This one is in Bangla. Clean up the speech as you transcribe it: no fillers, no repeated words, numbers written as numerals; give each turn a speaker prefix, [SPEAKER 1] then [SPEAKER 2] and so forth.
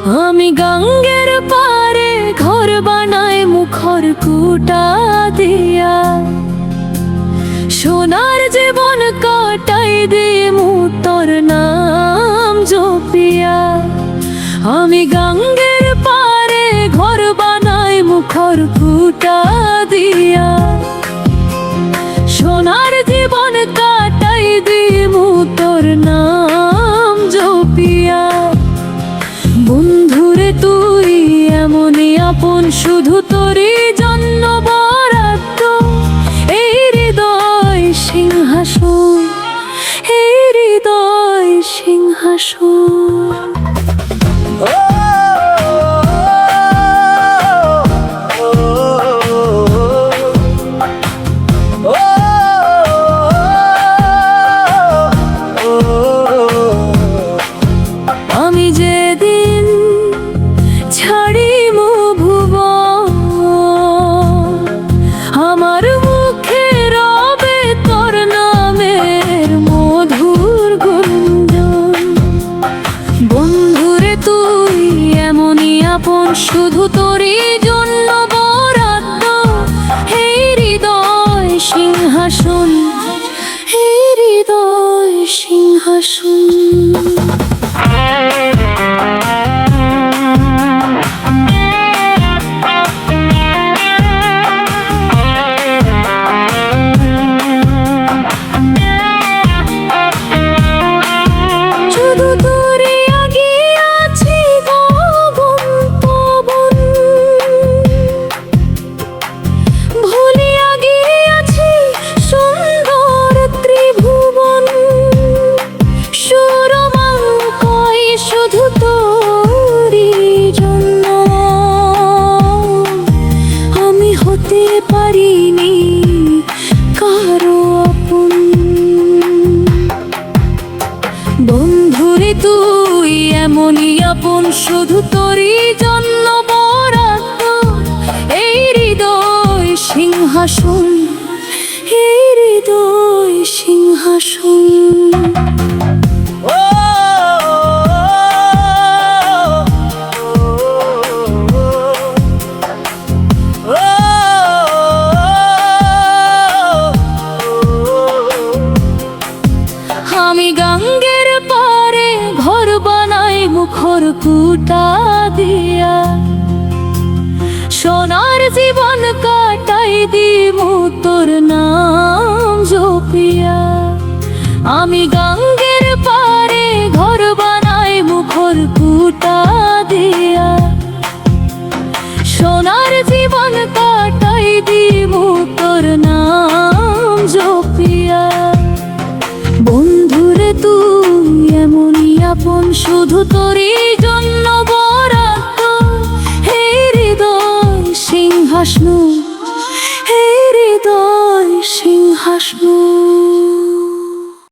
[SPEAKER 1] আমি গঙ্গের পারে ঘর বানাই মুখর কুটা দিয়া, সোনার জীবন কাটাই দিমু তোর নাম জপিয়া। আমি গঙ্গের পারে ঘর বানাই মুখর কুটা দিয়া, সোনার জীবন কাটাই দিমু তোর নাম জপিয়া। বন্ধুরে তুই এমনই আপন, শুধু তোরই জন্য বরাদ্দ এই হৃদয় সিংহাসন, এই হৃদয় সিংহাসন। আমি যেদিন ছাড়িমু ভুবন, আমার মুখে রবে তোর নামের মধুর গুঞ্জন। বন্ধুরে তুই এমনই আপন, শুধু তোরই জন্য বরাদ্দ এই হৃদয় সিংহাসন, এই হৃদয় সিংহাসন। পারিনি কারো আপন, বন্ধুরে তুই এমনই আপন, শুধু তোরই জন্য বরাদ্দ এই হৃদয় সিংহাসন, এই হৃদয় সিংহাসন। আমি গঙ্গের পারে ঘর বানাই মুখর কুটা দিয়া, সোনার জীবন কাটাই দিমু তোর নাম জপিয়া। আমি গঙ্গের পারে ঘর বানাই মুখর কুটা দিয়া, সোনার জীবন কাটাই দিমু তোর নাম জপিয়া। বন্ধুরে তুই এমনই আপন, শুধু তোরই জন্য বরাদ্দ এই হৃদয় সিংহাসন, এই হৃদয় সিংহাসন।